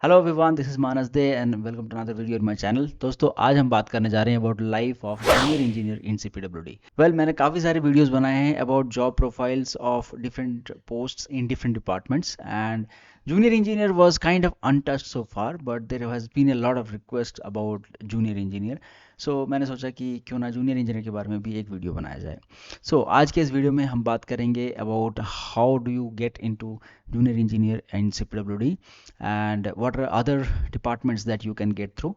Hello everyone, this is Manas Dey and welcome to another video in my channel. दोस्तों, आज हम बात करने जा रहे हैं about life of junior engineer in CPWD. मैंने काफ़ी सारे वीडियोस बनाए हैं about job profiles of different posts in different departments and junior engineer was kind of untouched so far, but there has been a lot of request about junior engineer. So मैंने सोचा कि क्यों ना junior engineer के बारे में भी एक वीडियो बनाया जाए। आज के इस वीडियो में हम बात करेंगे about how do you get into junior engineer in CPWD and what are other departments that you can get through.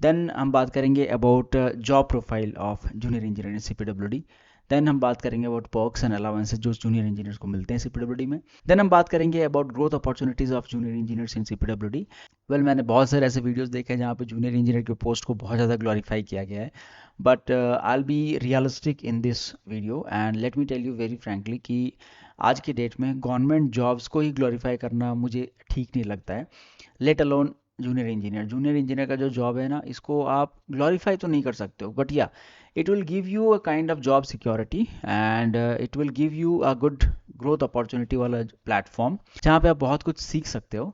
Then हम बात करेंगे about job profile of junior engineer in CPWD. Then हम बात करेंगे अबाउट पर्क्स एंड अलाउंसेस जो junior engineers को मिलते हैं सीपीडब्ल्यूडी में। देन हम बात करेंगे about growth opportunities of junior engineers in CPWD. मैंने बहुत सारे ऐसे वीडियोस देखे हैं जहाँ पे जूनियर इंजीनियर के पोस्ट को बहुत ज़्यादा ग्लोरीफाई किया गया है, but I will be realistic in this video and let me tell you very frankly कि आज की डेट में गवर्नमेंट जॉब्स को ही ग्लोरीफाई करना मुझे ठीक नहीं लगता है, लेट अलोन जूनियर इंजीनियर का जो जॉब है ना, इसको आप ग्लोरीफाई तो नहीं कर सकते हो, बट या it will give you a kind of job security and it will give you a good growth opportunity वाला प्लेटफॉर्म जहाँ पे आप बहुत कुछ सीख सकते हो।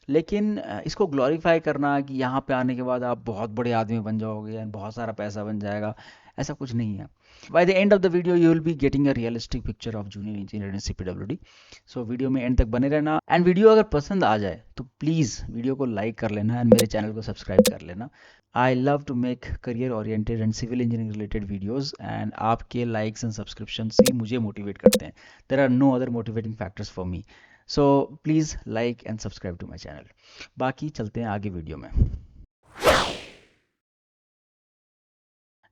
लेकिन इसको ग्लोरीफाई करना कि यहाँ पे आने के बाद आप बहुत बड़े आदमी बन जाओगे एंड बहुत सारा पैसा बन जाएगा, ऐसा कुछ नहीं है। By the end of the video you will be getting a realistic picture of junior engineer in CPWD. So video में एंड तक बने रहना एंड वीडियो अगर पसंद आ जाए तो प्लीज़ वीडियो को लाइक कर लेना एंड मेरे चैनल को सब्सक्राइब कर लेना। I love to make career oriented and civil engineering related videos and आपके likes and subscriptions ही मुझे motivate करते हैं। There are no other motivating factors for me. So please like and subscribe to my channel. बाकी चलते हैं आगे video में।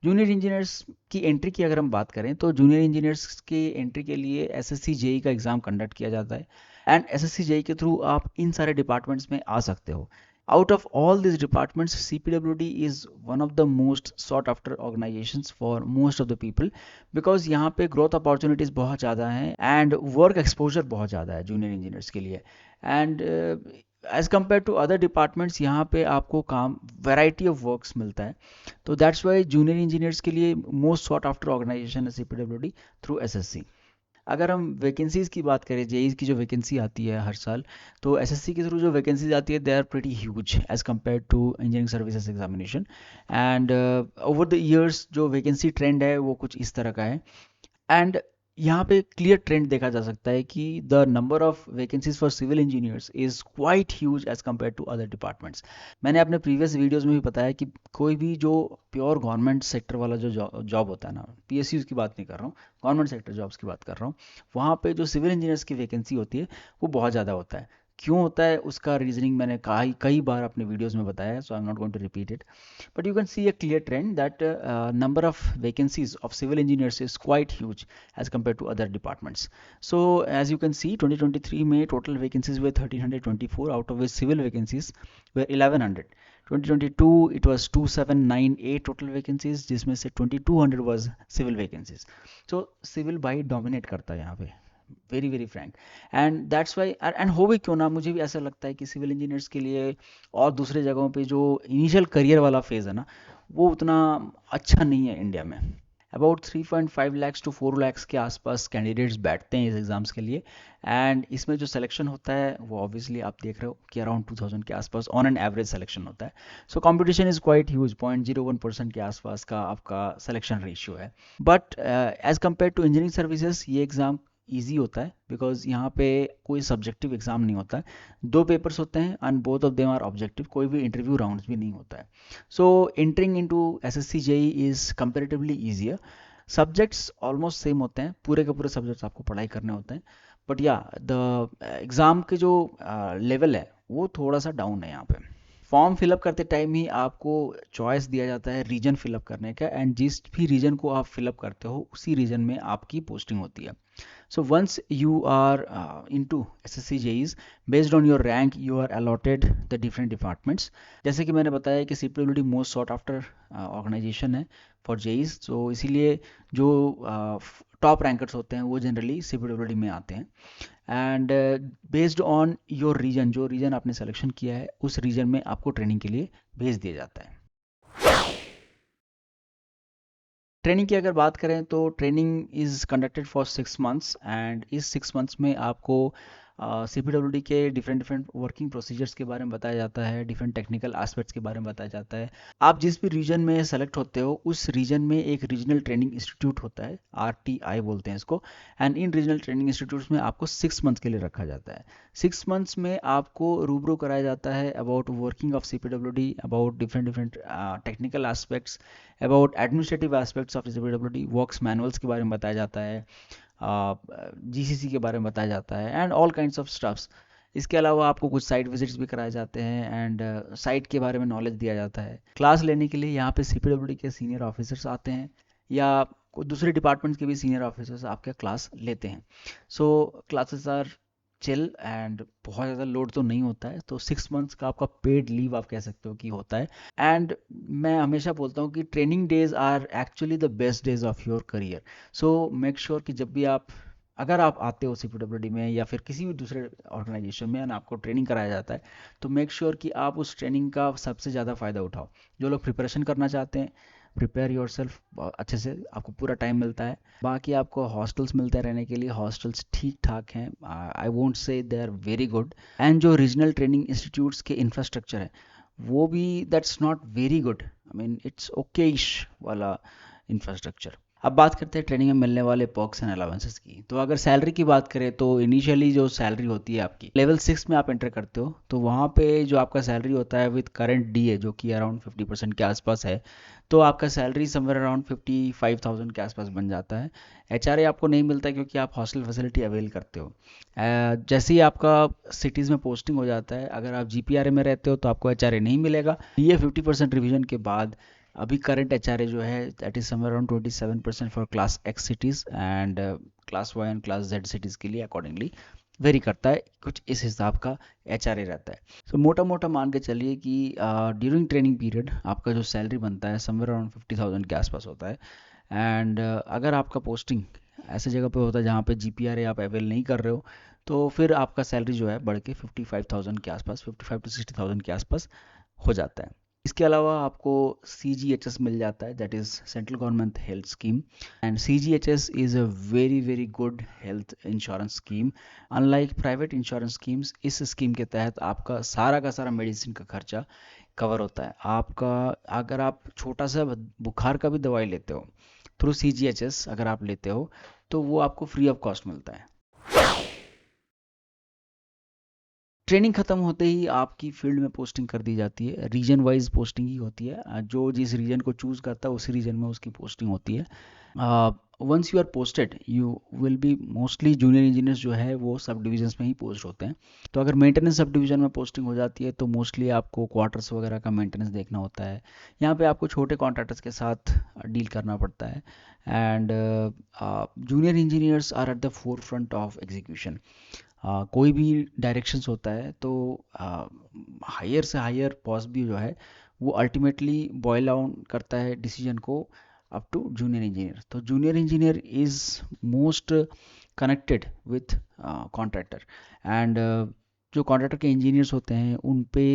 Junior engineers की एंट्री की अगर हम बात करें तो जूनियर इंजीनियर्स की एंट्री के लिए एसएससी जेई का एग्ज़ाम कंडक्ट किया जाता है एंड एसएससी जेई के थ्रू आप इन सारे डिपार्टमेंट्स में आ सकते हो। Out of all these departments, CPWD is one of the most sought after organizations for most of the people because यहाँ पे growth opportunities बहुत ज़्यादा हैं and work exposure बहुत ज़्यादा है junior engineers के लिए and as compare to other departments यहाँ पे आपको काम वैरायटी ऑफ वर्क्स मिलता है। तो दैट्स वाई जूनियर इंजीनियर्स के लिए मोस्ट सॉट आफ्टर ऑर्गेनाइजेशन है सीपीडब्ल्यूडी थ्रू एसएससी। अगर हम वैकेंसीज़ की बात करें, जेई की जो वैकेंसी आती है हर साल, तो एसएससी के थ्रू जो वैकेंसीज आती है they are pretty huge as compare to engineering services examination and over the years जो वैकेंसी ट्रेंड है वो कुछ इस तरह का है एंड यहाँ पे क्लियर ट्रेंड देखा जा सकता है कि the number of vacancies for civil engineers is quite huge as compare to other departments. मैंने अपने प्रीवियस वीडियोस में भी बताया कि कोई भी जो प्योर गवर्नमेंट सेक्टर वाला जो जॉब होता है ना, पीएसयूज की बात नहीं कर रहा हूँ, गवर्नमेंट सेक्टर जॉब्स की बात कर रहा हूँ, वहाँ पे जो सिविल इंजीनियर्स की वैकेंसी होती है वो बहुत ज़्यादा होता है। क्यों होता है उसका रीजनिंग मैंने कई बार अपने वीडियोज़ में बताया है, so I am not going to repeat it, but you can see a clear trend that number of vacancies of civil engineers is quite huge as compared to other departments. So as you can see 2023 में total vacancies were 1324, out of which civil vacancies were 1100. 2022 it was 2798 total vacancies जिसमें से 2200 was civil vacancies. So civil by dominate करता है यहाँ पे, very very Frank and that's why and हो भी क्यों ना, मुझे भी ऐसा लगता है कि सिविल इंजीनियर्स के लिए और दूसरे जगहों पे जो इनिशियल करियर वाला फेज़ है ना, वो उतना अच्छा नहीं है इंडिया में। अबाउट 3.5 लैक्स टू 4 लैक्स के आसपास कैंडिडेट्स बैठते हैं इस एग्ज़ाम्स के लिए एंड इसमें जो सिलेक्शन होता है वो ऑब्वियसली आप देख रहे हो कि अराउंड 2000 के आसपास ऑन एन एवरेज सिलेक्शन होता है। So competition is quite huge, 0.01% के आसपास का आपका सिलेक्शन रेशियो है। But as compare to engineering services ये एग्ज़ाम ईजी होता है बिकॉज यहाँ पे कोई सब्जेक्टिव एग्जाम नहीं होता है, 2 पेपर्स होते हैं and both of them are objective, कोई भी इंटरव्यू राउंड्स भी नहीं होता है। So entering into SSC JE is comparatively easier. Subjects almost same होते हैं, पूरे के पूरे सब्जेक्ट्स आपको पढ़ाई करने होते हैं, बट या द एग्ज़ाम के जो लेवल है वो थोड़ा सा डाउन है यहाँ पे। फॉर्म फिलअप करते टाइम ही आपको चॉइस दिया जाता है रीजन फिलअप करने का एंड जिस भी रीजन को आप फिलअप करते हो उसी रीजन में आपकी पोस्टिंग होती है। So once you are into SSC JEEs, based on your rank, you are allotted the different departments. जैसे कि मैंने बताया कि CPWD most sought after organization है for JEEs, so इसीलिए जो टॉप रैंकर्स होते हैं वो जनरली CPWD में आते हैं and based on your region, जो रीजन आपने सेलेक्शन किया है उस रीजन में आपको ट्रेनिंग के लिए भेज दिया जाता है। ट्रेनिंग की अगर बात करें तो training is conducted for 6 months and इस 6 मंथ्स में आपको CPWD के डिफरेंट डिफरेंट वर्किंग प्रोसीजर्स के बारे में बताया जाता है, डिफरेंट टेक्निकल एस्पेक्ट्स के बारे में बताया जाता है। आप जिस भी रीजन में सेलेक्ट होते हो उस रीजन में एक रीजनल ट्रेनिंग इंस्टीट्यूट होता है, RTI बोलते हैं इसको। And in regional training institutes में आपको 6 मंथ्स के लिए रखा जाता है। 6 मंथ्स में आपको रूबरू कराया जाता है about working of CPWD, about different different technical aspects, about administrative aspects of CPWD, works manuals के बारे में बताया जाता है, GCC के बारे में बताया जाता है, and all kinds of stuffs. इसके अलावा आपको कुछ साइट विजिट्स भी कराए जाते हैं, एंड साइट के बारे में नॉलेज दिया जाता है। क्लास लेने के लिए यहाँ पे CPWD के सीनियर ऑफिसर्स आते हैं, या कोई दूसरे डिपार्टमेंट्स के भी सीनियर ऑफिसर्स आपके क्लास लेते हैं। सो क्लासेस आर चिल एंड बहुत ज़्यादा लोड तो नहीं होता है, तो 6 मंथ्स का आपका पेड लीव आप कह सकते हो कि होता है। एंड मैं हमेशा बोलता हूँ कि training days are actually the best days of your career. So make sure कि जब भी आप, अगर आप आते हो CPWD में या फिर किसी भी दूसरे ऑर्गेनाइजेशन में, एंड आपको ट्रेनिंग कराया जाता है, तो मेक श्योर कि आप उस ट्रेनिंग का सबसे ज़्यादा फ़ायदा उठाओ। जो लोग प्रिपरेशन करना चाहते हैं, प्रिपेयर योर सेल्फ अच्छे से, आपको पूरा टाइम मिलता है। बाकी आपको हॉस्टल्स मिलते हैं रहने के लिए, हॉस्टल्स ठीक ठाक हैं, I won't say they are very good. And जो रीजनल ट्रेनिंग इंस्टीट्यूट्स के इंफ्रास्ट्रक्चर है वो भी that's not very good, I mean it's okayish वाला इंफ्रास्ट्रक्चर। अब बात करते हैं ट्रेनिंग में मिलने वाले पर्क्स एंड अलाउंसेस की। तो अगर सैलरी की बात करें तो इनिशियली जो सैलरी होती है आपकी लेवल 6 में आप एंटर करते हो, तो वहाँ पे जो आपका सैलरी होता है विद करंट DA जो कि अराउंड 50% के आसपास है, तो आपका सैलरी समवेयर अराउंड 55,000 के आसपास बन जाता है। HRA आपको नहीं मिलता क्योंकि आप हॉस्टल फैसिलिटी अवेल करते हो। जैसे ही आपका सिटीज़ में पोस्टिंग हो जाता है, अगर आप GPRA में रहते हो तो आपको HRA नहीं मिलेगा। ये 50% रिविजन के बाद अभी करंट HRA जो है that is somewhere around 27% for class X cities, and class Y and class Z cities के लिए अकॉर्डिंगली वेरी करता है, कुछ इस हिसाब का HRA रहता है। सो मोटा मोटा मान के चलिए कि ड्यूरिंग ट्रेनिंग पीरियड आपका जो सैलरी बनता है समवेयर अराउंड 50,000 के आसपास होता है। एंड अगर आपका पोस्टिंग ऐसे जगह पे होता है जहाँ पे GPRA आप अवेल नहीं कर रहे हो, तो फिर आपका सैलरी जो है बढ़ के 55,000 के आसपास, 55 to 60,000 के आसपास हो जाता है। इसके अलावा आपको CGHS मिल जाता है, that is central government health scheme. And CGHS is a very very good health insurance scheme. Unlike private insurance schemes, इस स्कीम के तहत आपका सारा का सारा मेडिसिन का खर्चा कवर होता है। आपका अगर आप छोटा सा बुखार का भी दवाई लेते हो थ्रू CGHS अगर आप लेते हो, तो वो आपको फ्री ऑफ कॉस्ट मिलता है। ट्रेनिंग खत्म होते ही आपकी फील्ड में पोस्टिंग कर दी जाती है। रीजन वाइज पोस्टिंग ही होती है, जो जिस रीजन को चूज करता है उसी रीजन में उसकी पोस्टिंग होती है। Once you are posted you will be mostly junior engineers जो है वो सब डिविजन्स में ही पोस्ट होते हैं। तो अगर मेंटेनेंस सब डिवीजन में पोस्टिंग हो जाती है तो मोस्टली आपको क्वार्टर्स वगैरह का मेंटेनेंस देखना होता है। यहाँ पे आपको छोटे कॉन्ट्रैक्टर्स के साथ डील करना पड़ता है। And junior engineers are at the forefront of execution. कोई भी डायरेक्शंस होता है तो हायर से हायर बॉस भी जो है वो अल्टीमेटली बॉयल डाउन करता है डिसीजन को अप टू जूनियर इंजीनियर। तो junior engineer is most connected with contractor. And जो कॉन्ट्रैक्टर के इंजीनियर्स होते हैं उन पे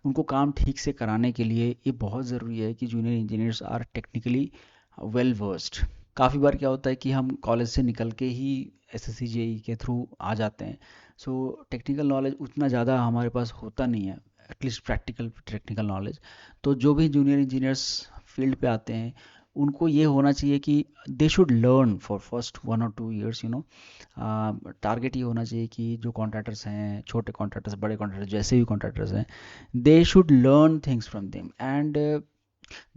उनको काम ठीक से कराने के लिए ये बहुत ज़रूरी है कि junior engineers are technically well versed. काफ़ी बार क्या होता है कि हम कॉलेज से निकल के ही SSC JEE के थ्रू आ जाते हैं, सो टेक्निकल नॉलेज उतना ज़्यादा हमारे पास होता नहीं है, एटलीस्ट प्रैक्टिकल टेक्निकल नॉलेज। तो जो भी जूनियर इंजीनियर्स फील्ड पे आते हैं उनको ये होना चाहिए कि दे should learn for first 1 or 2 years, you know. Target ये होना चाहिए कि जो कॉन्ट्रैक्टर्स हैं, छोटे कॉन्ट्रैक्टर्स बड़े कॉन्ट्रैक्टर्स जैसे भी कॉन्ट्रैक्टर्स हैं, they should learn things from them. And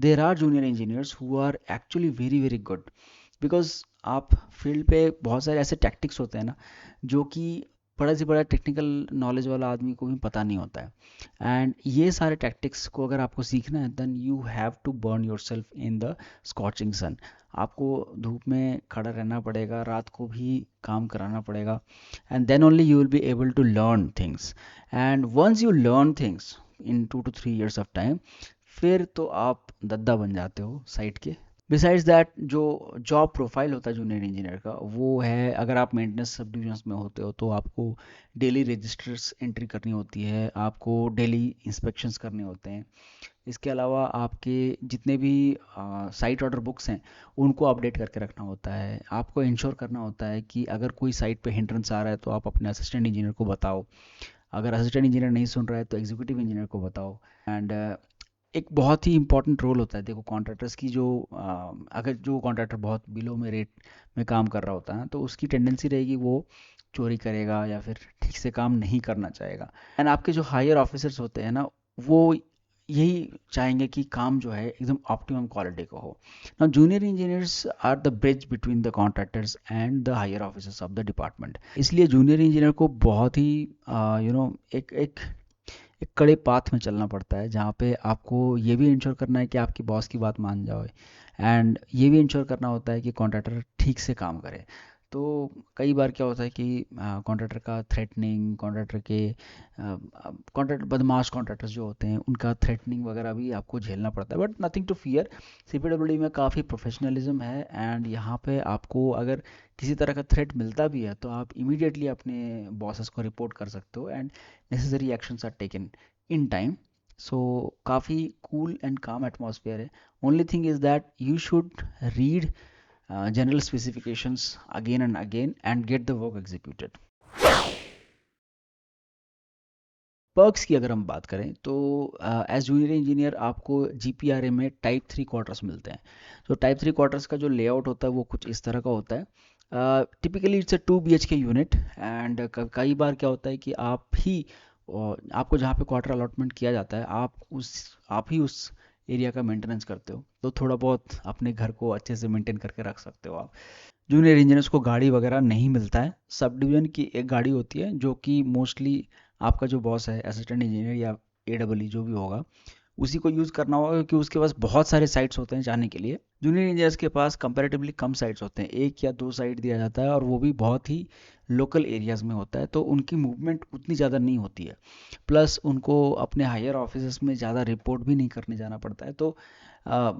there are junior engineers who are actually very very good, because आप फील्ड पे बहुत सारे ऐसे टैक्टिक्स होते हैं ना जो कि बड़ा से बड़ा टेक्निकल नॉलेज वाला आदमी को भी पता नहीं होता है। एंड ये सारे टैक्टिक्स को अगर आपको सीखना है then you have to burn yourself in the scorching sun. आपको धूप में खड़ा रहना पड़ेगा, रात को भी काम कराना पड़ेगा, and then only you will be able to learn things. And once you learn things in 2 to 3 years of time, फिर तो आप दद्दा बन जाते हो साइट के। बिसाइड्स दैट जो जॉब प्रोफाइल होता है जूनियर इंजीनियर का, वो है, अगर आप मेंटेनेंस सब डिविजन्स में होते हो तो आपको डेली रजिस्टर्स एंट्री करनी होती है, आपको डेली इंस्पेक्शंस करने होते हैं। इसके अलावा आपके जितने भी साइट ऑर्डर बुक्स हैं उनको अपडेट करके रखना होता है। आपको इंश्योर करना होता है कि अगर कोई साइट पे हिंड्रेंस आ रहा है तो आप अपने असिस्टेंट इंजीनियर को बताओ, अगर असिस्टेंट इंजीनियर नहीं सुन रहा है तो एग्जीक्यूटिव इंजीनियर को बताओ। एंड एक बहुत ही इंपॉर्टेंट रोल होता है, देखो कॉन्ट्रैक्टर्स की जो अगर जो कॉन्ट्रैक्टर बहुत बिलो में रेट में काम कर रहा होता है तो उसकी टेंडेंसी रहेगी वो चोरी करेगा या फिर ठीक से काम नहीं करना चाहेगा। एंड आपके जो हायर ऑफिसर्स होते हैं ना, वो यही चाहेंगे कि काम जो है एकदम ऑप्टिमम क्वालिटी का हो। Now junior engineers are the bridge between the contractors and the higher officers of the department. इसलिए जूनियर इंजीनियर को बहुत ही एक एक एक कड़े पाथ में चलना पड़ता है, जहाँ पे आपको ये भी इंश्योर करना है कि आपकी बॉस की बात मान जाओ, एंड ये भी इंश्योर करना होता है कि कॉन्ट्रैक्टर ठीक से काम करे। तो कई बार क्या होता है कि कॉन्ट्रैक्टर का थ्रेटनिंग, कॉन्ट्रैक्टर बदमाश कॉन्ट्रैक्टर्स जो होते हैं उनका थ्रेटनिंग वगैरह भी आपको झेलना पड़ता है, but nothing to fear. CPWD में काफ़ी प्रोफेशनलिज्म है, एंड यहाँ पे आपको अगर किसी तरह का थ्रेट मिलता भी है तो आप इमीडिएटली अपने बॉसेस को रिपोर्ट कर सकते हो, and necessary actions are taken in time. So काफ़ी कूल एंड काम एटमॉस्फेयर है। Only thing is that you should read general specifications again and again and get the work executed. Perks की अगर हम बात करें तो एज जूनियर इंजीनियर आपको जीपीआरए में टाइप 3 क्वार्टर्स मिलते हैं। तो टाइप 3 क्वार्टर्स का जो लेआउट होता है वो कुछ इस तरह का होता है। Typically it's a 2 BHK unit, and कई बार क्या होता है कि आपको जहाँ पे क्वार्टर अलॉटमेंट किया जाता है आप ही उस एरिया का मेंटेनेंस करते हो, तो थोड़ा बहुत अपने घर को अच्छे से मेंटेन करके रख सकते हो आप। जूनियर इंजीनियर्स को गाड़ी वगैरह नहीं मिलता है। सब डिवीजन की एक गाड़ी होती है जो कि मोस्टली आपका जो बॉस है, असिस्टेंट इंजीनियर या AEE जो भी होगा, उसी को यूज़ करना होगा, क्योंकि उसके पास बहुत सारे साइट्स होते हैं जाने के लिए। जूनियर इंजीनियर्स के पास कंपैरेटिवली कम साइट्स होते हैं, एक या दो साइट दिया जाता है, और वो भी बहुत ही लोकल एरियाज़ में होता है, तो उनकी मूवमेंट उतनी ज़्यादा नहीं होती है। प्लस उनको अपने हायर ऑफिस में ज़्यादा रिपोर्ट भी नहीं करने जाना पड़ता है, तो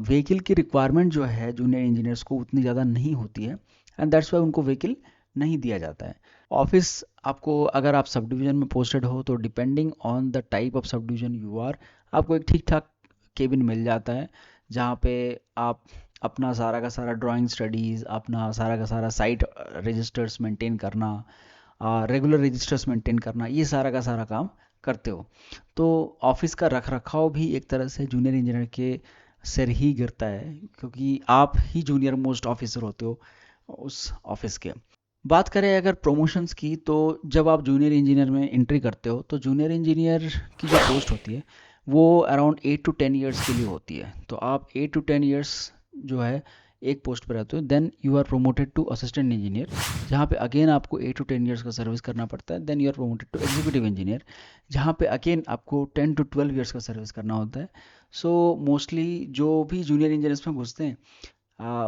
व्हीकल की रिक्वायरमेंट जो है जूनियर इंजीनियर्स को उतनी ज़्यादा नहीं होती है, एंड दैट्स वाई उनको व्हीकल नहीं दिया जाता है। ऑफिस आपको, अगर आप सब डिवीजन में पोस्टेड हो तो depending on the type of sub division you are, आपको एक ठीक ठाक केबिन मिल जाता है, जहाँ पे आप अपना सारा का सारा ड्राइंग स्टडीज़, अपना सारा का सारा साइट रजिस्टर्स मेंटेन करना, रेगुलर रजिस्टर्स मेंटेन करना, ये सारा का सारा काम करते हो। तो ऑफिस का रख रखाव भी एक तरह से जूनियर इंजीनियर के सिर ही गिरता है, क्योंकि आप ही जूनियर मोस्ट ऑफिसर होते हो उस ऑफिस के। बात करें अगर प्रमोशंस की, तो जब आप जूनियर इंजीनियर में एंट्री करते हो तो जूनियर इंजीनियर की जो पोस्ट होती है वो अराउंड 8 to 10 ईयर्स के लिए होती है। तो आप 8 to 10 ईयर्स जो है एक पोस्ट पर रहते हो, then you are promoted to assistant engineer, जहाँ पे अगेन आपको 8 to 10 ईयर्स का सर्विस करना पड़ता है। Then you are promoted to executive engineer, जहाँ पे अगेन आपको 10 to 12 ईयर्स का सर्विस करना होता है। सो मोस्टली जो भी जूनियर इंजीनियर्स में घुसते हैं,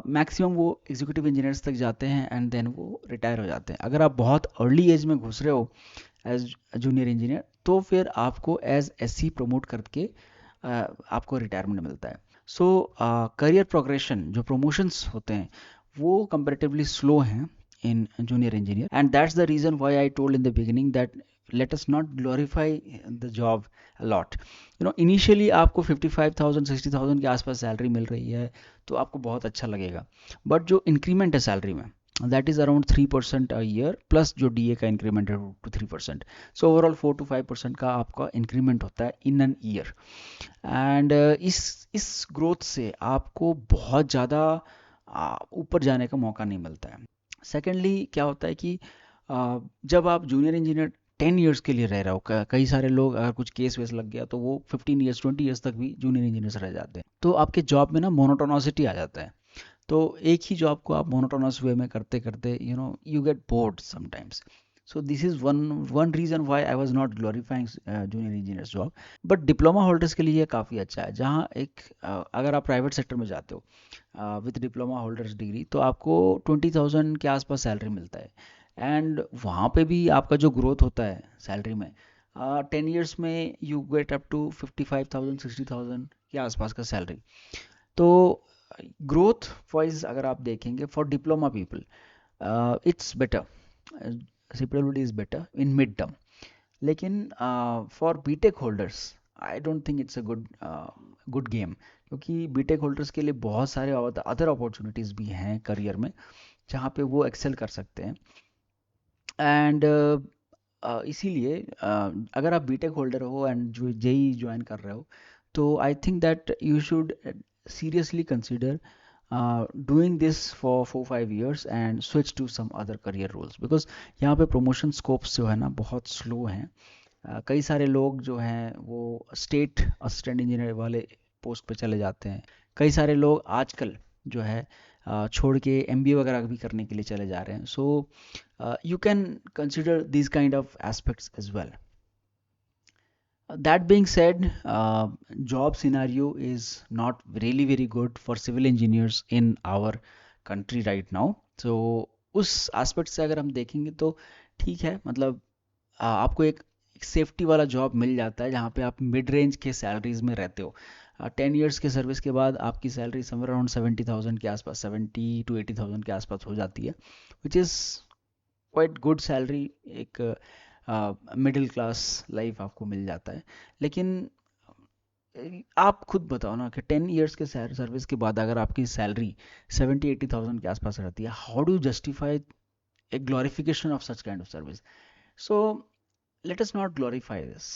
मैक्सिमम वो एग्जीक्यूटिव इंजीनियर्स तक जाते हैं, एंड देन वो रिटायर हो जाते हैं। अगर आप बहुत अर्ली एज में घुस रहे हो एज जूनियर इंजीनियर, तो फिर आपको एज SC प्रमोट करके आपको रिटायरमेंट मिलता है। सो करियर प्रोग्रेशन, जो प्रमोशंस होते हैं, वो कंपेरेटिवली स्लो हैं in junior engineer, and that's the reason why I told in the beginning that let us not glorify the job a lot. Initially आपको 55,000 60,000 के आसपास सैलरी मिल रही है तो आपको बहुत अच्छा लगेगा, बट जो इंक्रीमेंट है सैलरी में, that is around 3% a year, plus जो DA का इंक्रीमेंट है 2 to 3%। सो ओवरऑल 4 to 5% का आपका इंक्रीमेंट होता है इन एन ईयर, एंड इस ग्रोथ से आपको बहुत ज़्यादा ऊपर जाने का मौका नहीं मिलता है। सेकेंडली क्या होता है कि जब आप जूनियर इंजीनियर 10 ईयर्स के लिए रह रहे हो, कई सारे लोग अगर कुछ केस वेस लग गया तो वो 15 ईयर्स 20 ईयर्स तक भी जूनियर इंजीनियर्स रह जाते हैं, तो आपके जॉब में ना मोनोटोनोसिटी आ जाता है। तो एक ही जॉब को आप मोनोटोनस वे में करते करते you get bored sometimes. So this is one reason why I was not glorifying junior engineers job. But diploma holders के लिए ये काफ़ी अच्छा है, जहाँ अगर आप प्राइवेट सेक्टर में जाते हो विथ डिप्लोमा होल्डर्स डिग्री, तो आपको 20,000 के आसपास सैलरी मिलता है, एंड वहाँ पे भी आपका जो ग्रोथ होता है सैलरी में, 10 ईयर्स में यू गेट अप टू 55,000 60,000 के आसपास का सैलरी। तो ग्रोथ वाइज अगर आप देखेंगे for diploma people it's better, CPWD is better in mid term, लेकिन for BTech holders I don't think it's a good game, क्योंकि बीटेक होल्डर्स के लिए बहुत सारे अदर अपॉर्चुनिटीज़ भी हैं करियर में जहाँ पे वो एक्सेल कर सकते हैं। एंड इसीलिए अगर आप बीटेक होल्डर हो एंड जो जेई ज्वाइन कर रहे हो, तो I think that you should seriously consider doing this for 4-5 years and switch to some other career roles, because यहाँ पे promotion scopes जो है ना बहुत slow हैं। कई सारे लोग जो हैं वो स्टेट असिस्टेंट इंजीनियर वाले पोस्ट पे चले जाते हैं, कई सारे लोग आजकल जो है छोड़ के एमबीए वगैरह भी करने के लिए चले जा रहे हैं। So you can consider this kind of aspects as well. That being said, job scenario is not really very good for civil engineers in our country right now. So उस एस्पेक्ट से अगर हम देखेंगे तो ठीक है, मतलब आपको एक सेफ्टी वाला जॉब मिल जाता है जहाँ पे आप मिड रेंज के सैलरीज में रहते हो। 10 years के सर्विस के बाद आपकी सैलरी समवेयर अराउंड 70,000 के आसपास, 70 to 80,000 के आसपास हो जाती है, which is quite good salary. एक मिडिल क्लास लाइफ आपको मिल जाता है। लेकिन आप खुद बताओ ना कि 10 years के सर्विस के बाद अगर आपकी सैलरी 70-80,000 के आसपास रहती है, how do justify A glorification of such kind of service? So let us not glorify this.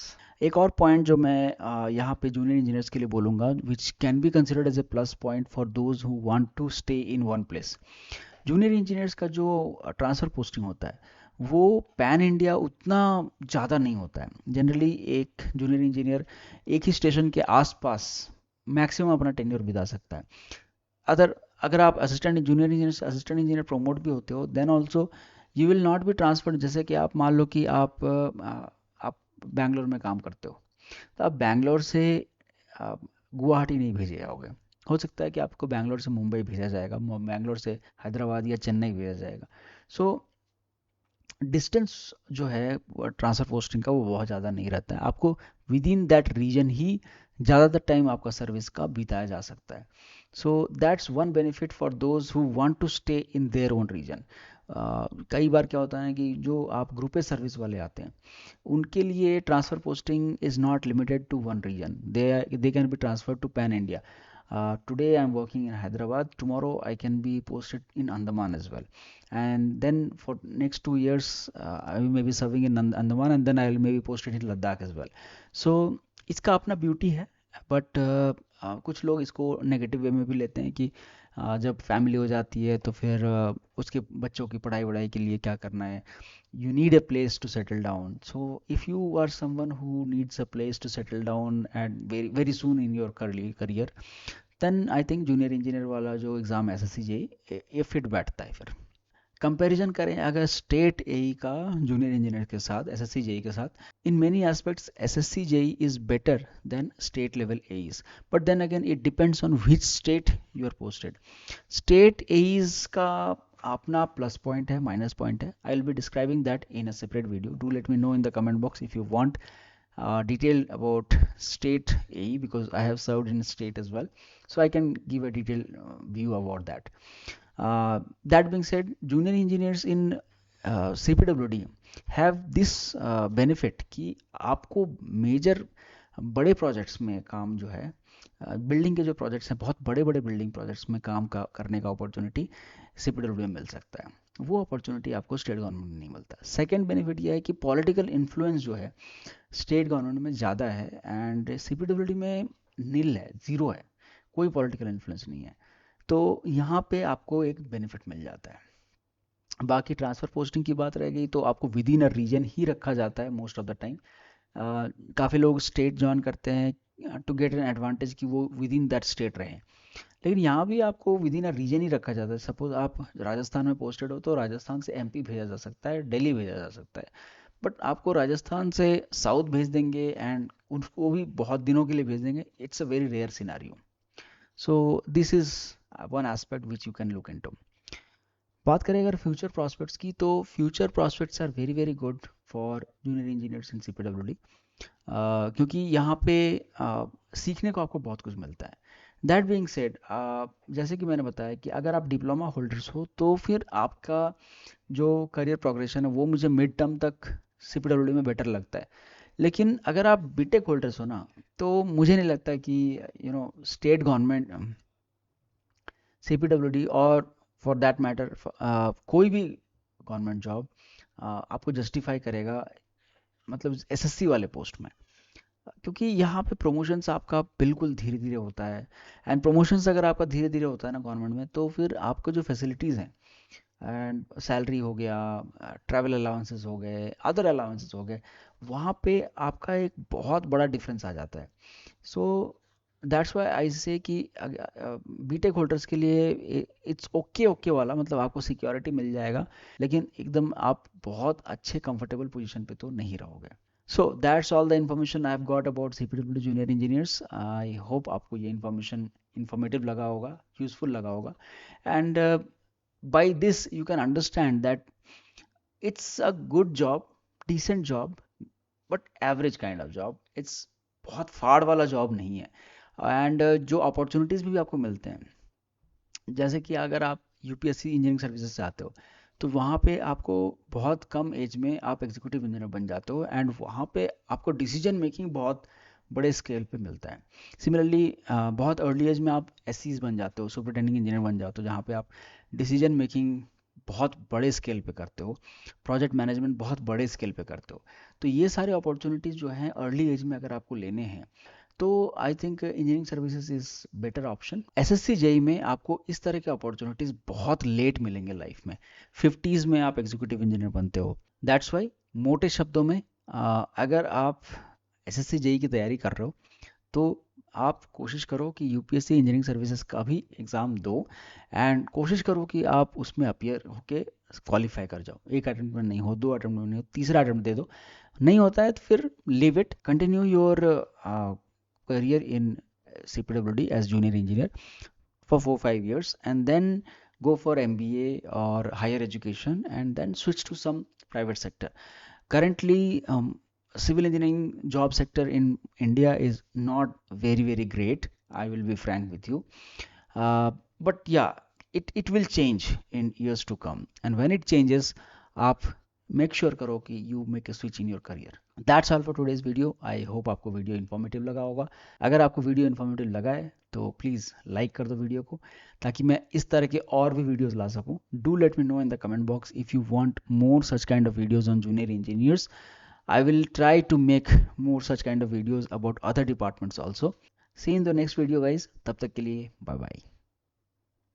एक और पॉइंट जो मैं यहाँ पे जूनियर इंजीनियर्स के लिए बोलूँगा, which can be considered as a plus point for those who want to stay in one place. Junior engineers का जो ट्रांसफ़र पोस्टिंग होता है वो पैन इंडिया उतना ज़्यादा नहीं होता है। जनरली एक जूनियर इंजीनियर एक ही स्टेशन के आसपास मैक्सिमम अपना टेन्योर बिता सकता है। अगर आप assistant junior engineer assistant engineer promote भी होते हो, then also you will not be transferred. जैसे कि आप मान लो कि आप बैंगलोर में काम करते हो, तो आप बैंगलोर से गुवाहाटी नहीं भेजे जाओगे। हो सकता है कि आपको बैंगलोर से मुंबई भेजा जाएगा, बैंगलोर से हैदराबाद या चेन्नई भेजा जाएगा। सो डिस्टेंस जो है ट्रांसफ़र पोस्टिंग का वो बहुत ज़्यादा नहीं रहता है। आपको विद इन दैट रीजन ही ज़्यादातर टाइम आपका सर्विस का बिताया जा सकता है। So that's one benefit for those who want to stay in their own region. कई बार क्या होता है कि जो आप ग्रुप ए सर्विस वाले आते हैं उनके लिए transfer posting is not limited to one region, they can be transfer to pan India. Today I'm working in Hyderabad, tomorrow I can be posted in Andaman as well, and then for next 2 years I may be serving in Andaman, and then I will maybe posted in Ladakh as well. So इसका अपना beauty है, but कुछ लोग इसको negative way में भी लेते हैं कि जब फैमिली हो जाती है तो फिर उसके बच्चों की पढ़ाई वढ़ाई के लिए क्या करना है, you need a place to settle down. So if you are someone who needs a place to settle down and very very soon in your career, then I think junior engineer वाला जो exam SSC JE ये fit बैठता है। फिर comparison करें अगर state एई का junior engineer के साथ एसएससी जेई के साथ, in many aspects SSC JE is better than state level AEs, but then again it depends on which state you are posted. State AEs का अपना प्लस पॉइंट है, minus point है। I will be describing that in a separate video. Do let me know in the comment box if you want detail about state AE, because I have served in state as well, so I can give a detailed view about that. That being said, junior engineers in CPWD have this benefit कि आपको major बड़े projects में काम जो है, building के जो projects हैं, बहुत बड़े बड़े बिल्डिंग प्रोजेक्ट्स में काम करने का अपॉर्चुनिटी CPWD में मिल सकता है। वो अपॉर्चुनिटी आपको स्टेट गवर्नमेंट में नहीं मिलता। सेकेंड बेनिफिट ये है कि पॉलिटिकल इन्फ्लुएंस जो है स्टेट गवर्नमेंट में ज़्यादा है एंड CPWD में नील है, ज़ीरो है, कोई पॉलिटिकल इन्फ्लुएंस नहीं है। तो यहाँ पे आपको एक बेनिफिट मिल जाता है। बाकी ट्रांसफ़र पोस्टिंग की बात रह गई तो आपको विद इन अ रीजन ही रखा जाता है मोस्ट ऑफ द टाइम। काफ़ी लोग स्टेट ज्वाइन करते हैं टू गेट एन एडवांटेज कि वो विद इन दैट स्टेट रहें, लेकिन यहाँ भी आपको विद इन अ रीजन ही रखा जाता है। सपोज आप राजस्थान में पोस्टेड हो तो राजस्थान से MP भेजा जा सकता है, दिल्ली भेजा जा सकता है, बट आपको राजस्थान से साउथ भेज देंगे एंड उनको भी बहुत दिनों के लिए भेज देंगे। It's a very rare scenario. So this is one aspect which you can look into. बात करें अगर फ्यूचर प्रॉस्पेक्ट्स की, तो future prospects are very very good for junior engineers in CPWD, क्योंकि यहाँ पे सीखने को आपको बहुत कुछ मिलता है। दैट बीइंग सेड, जैसे कि मैंने बताया कि अगर आप डिप्लोमा होल्डर्स हो तो फिर आपका जो करियर प्रोग्रेशन है वो मुझे मिड टर्म तक सीपीडब्ल्यूडी में बेटर लगता है। लेकिन अगर आप बीटेक होल्डर्स हो ना, तो मुझे नहीं लगता कि स्टेट गवर्नमेंट सीपीडब्ल्यूडी और फॉर दैट मैटर कोई भी गवर्नमेंट जॉब आपको जस्टिफाई करेगा, मतलब एसएससी वाले पोस्ट में। क्योंकि यहाँ पे प्रमोशंस आपका बिल्कुल धीरे धीरे होता है। एंड प्रमोशंस अगर आपका धीरे धीरे होता है ना गवर्नमेंट में, तो फिर आपको जो फैसिलिटीज़ हैं एंड सैलरी हो गया, ट्रैवल अलाउंसेस हो गए, अदर अलाउंसेस हो गए, वहाँ पे आपका एक बहुत बड़ा डिफरेंस आ जाता है। सो दैट्स वाई आई से कि बीटेक होल्डर्स के लिए इट्स ओके ओके वाला, मतलब आपको सिक्योरिटी मिल जाएगा, लेकिन एकदम आप बहुत अच्छे कंफर्टेबल पोजीशन पे तो नहीं रहोगे। So that's all the information I have got about CPWD junior engineers. I hope आपको ये इन्फॉर्मेशन इन्फॉर्मेटिव लगा होगा, यूजफुल लगा होगा। And by this you can understand that it's a good job, decent job, but average kind of job. It's बहुत फाड़ वाला job नहीं है। एंड जो अपॉर्चुनिटीज़ भी आपको मिलते हैं, जैसे कि अगर आप यूपीएससी इंजीनियरिंग सर्विसेज से आते हो, तो वहाँ पे आपको बहुत कम एज में आप एग्जीक्यूटिव इंजीनियर बन जाते हो, एंड वहाँ पे आपको डिसीजन मेकिंग बहुत बड़े स्केल पे मिलता है। सिमिलरली बहुत अर्ली एज में आप एससीज बन जाते हो, सुपरिटेंडिंग इंजीनियर बन जाते हो, जहाँ पे आप डिसीजन मेकिंग बहुत बड़े स्केल पे करते हो, प्रोजेक्ट मैनेजमेंट बहुत बड़े स्केल पे करते हो। तो ये सारे अपॉर्चुनिटीज़ जो हैं अर्ली एज में अगर आपको लेने हैं, तो I think engineering services is better option. SSC JE में आपको इस तरह के अपॉर्चुनिटीज़ बहुत लेट मिलेंगे लाइफ में, 50s में आप एग्जीक्यूटिव इंजीनियर बनते हो। दैट्स वाई मोटे शब्दों में, अगर आप एसएससी जेई की तैयारी कर रहे हो, तो आप कोशिश करो कि यूपीएससी इंजीनियरिंग सर्विसेज का भी एग्ज़ाम दो, एंड कोशिश करो कि आप उसमें अपियर होके क्वालिफाई कर जाओ। एक अटेम्प्ट में नहीं हो, दो अटेम्प्ट में नहीं हो, तीसरा अटेम्प्ट दे दो। नहीं होता है तो फिर leave it, continue your career in CPWD as junior engineer for 4-5 years, and then go for MBA or higher education, and then switch to some private sector. Currently, civil engineering job sector in India is not very great. I will be frank with you, but yeah, it will change in years to come, and when it changes, आप make sure करो कि you make a switch in your career. That's all for today's video. I hope आपको video informative लगा होगा। अगर आपको video informative लगा है तो प्लीज़ लाइक कर दो वीडियो को, ताकि मैं इस तरह के और भी वीडियोस ला सकूं। Do let me no in the comment box if you want more such kind of videos on junior engineers. I will try to make more such kind of videos about other departments also. See you in the next video guys. तब तक के लिए bye bye.